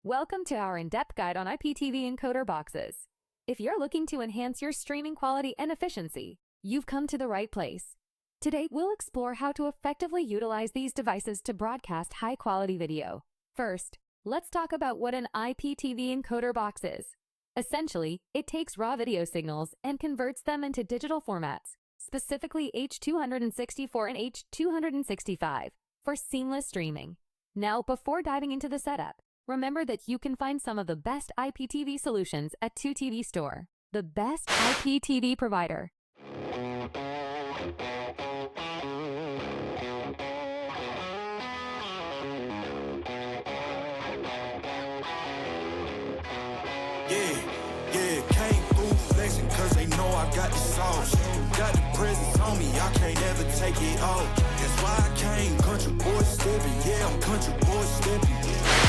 Welcome to our in-depth guide on IPTV encoder boxes. If you're looking to enhance your streaming quality and efficiency, you've come to the right place. Today, we'll explore how to effectively utilize these devices to broadcast high-quality video. First, let's talk about what an IPTV encoder box is. Essentially, it takes raw video signals and converts them into digital formats, specifically H.264 and H.265, for seamless streaming. Now, before diving into the setup, remember that you can find some of the best IPTV solutions at 2TV Store, the best IPTV provider. Came through flexing cause they know I got the sauce. Got the presence on me, I can't ever take it off. That's why I came, country boy stepping, yeah, I'm country boy stepping.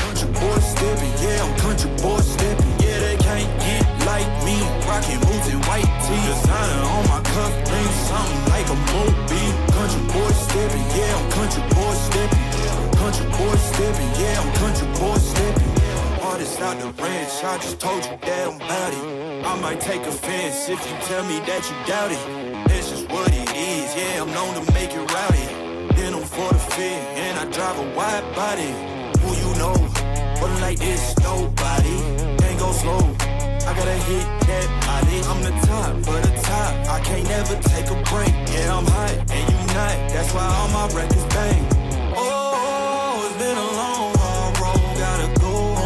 Country boy stepping, yeah, I'm country boy stepping. Yeah, they can't get like me, rocking boots and white tee. Designer on my cuff, ring something like a movie. Country boy stepping, yeah, I'm country boy stepping. Country boy stepping, yeah, I'm country boy stepping. Artist out the ranch, I just told you that I'm about it. I might take offense if you tell me that you doubt it. That's just what it is, yeah, I'm known to make it rowdy. Then I'm for the fit, and I drive a wide body. Who you know, but like this, nobody. Can't go slow, I gotta hit that body. I'm the top, for the top, I can't never take a break. Yeah, I'm hot, and you not, that's why all my records bang. Oh, it's been a long, hard road, gotta go home.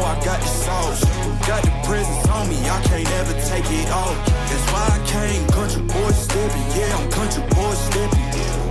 I got the sauce, got the presence on me, I can't ever take it off. That's why I came, country boy stepping, yeah, I'm country boy stepping.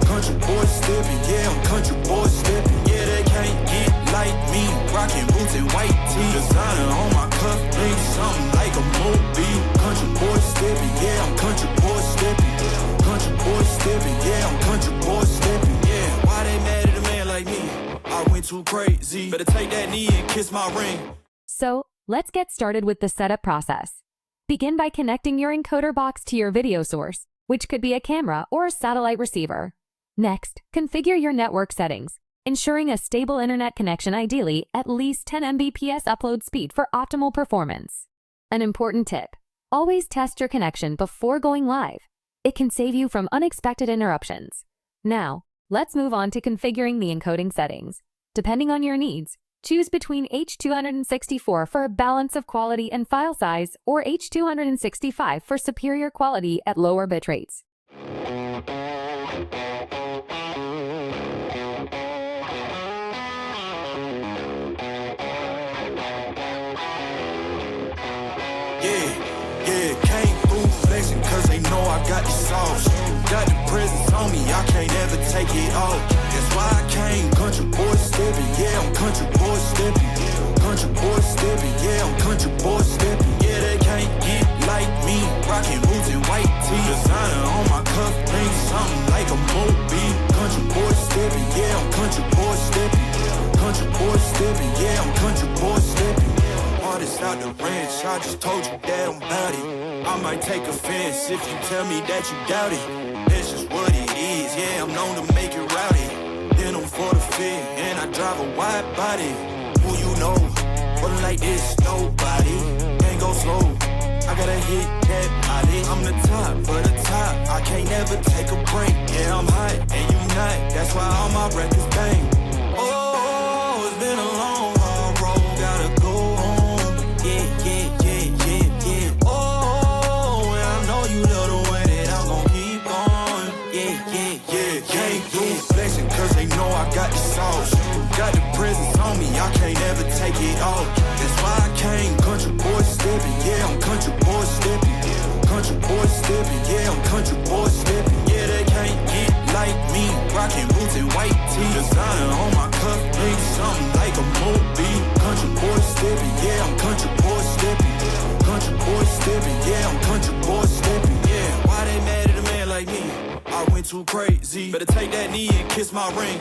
Country boy stepping, yeah, I'm country boy stepping. Yeah, they can't get like me, rocking boots and white tee. Designer on my cuff, ring something like a movie. Country boy stepping, yeah, I'm country boy stepping. Country boy stepping, yeah, I'm country boy stepping. Yeah, why they mad at a man like me? I went too crazy, better take that knee and kiss my ring. So, let's get started with the setup process. Begin by connecting your encoder box to your video source, which could be a camera or a satellite receiver. Next, configure your network settings, ensuring a stable internet connection, ideally at least 10 Mbps upload speed for optimal performance. An important tip: always test your connection before going live. It can save you from unexpected interruptions. Now, let's move on to configuring the encoding settings. Depending on your needs, choose between H.264 for a balance of quality and file size, or H.265 for superior quality at lower bit rates. Came through flexing cause they know I got the sauce. Got the presence on me, I can't ever take it off. That's why I came, country boy stepping, yeah, I'm country boy stepping. Country boy stepping, yeah, I'm country boy stepping. Yeah, they can't get like me, rocking boots and white tee. Designer on my cuff, ring something like a movie. Country boy stepping, yeah, I'm country boy stepping. Country boy stepping, yeah, I'm country boy stepping. Artist out the ranch, I just told you that I'm about it. I might take offense if you tell me that you doubt it. That's just what it is, yeah, I'm known to make it rowdy. Then I'm for the fit, and I drive a wide body. Who you know, but like this, nobody. Can't go slow, I gotta hit that body. I'm the top, for the top, I can't never take a break. Yeah, I'm hot, and you not, that's why all my records bang. Oh, it's been a long, hard road, gotta go home. I got the sauce, got the presence on me, I can't ever take it off. That's why I came, country boy stepping, yeah, I'm country boy stepping. Country boy stepping, yeah, I'm country boy stepping. Yeah, they can't get like me, rocking boots and white tee. Designer on my cuff, ring something like a movie. Country boy stepping, yeah, I'm country boy stepping. Country boy stepping, yeah, I'm country boy stepping. Yeah, why they mad at a man like me? I went too crazy, better take that knee and kiss my ring.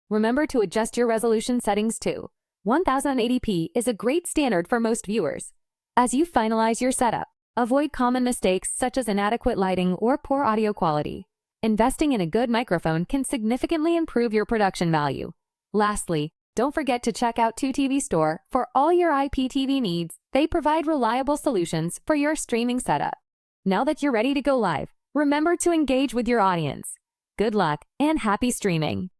Remember to adjust your resolution settings too. 1080p is a great standard for most viewers. As you finalize your setup, Avoid common mistakes such as inadequate lighting or poor audio quality. Investing in a good microphone can significantly improve your production value. Lastly, don't forget to check out 2TV Store for all your IPTV needs. They provide reliable solutions for your streaming setup. Now that you're ready to go live, remember to engage with your audience. Good luck and happy streaming!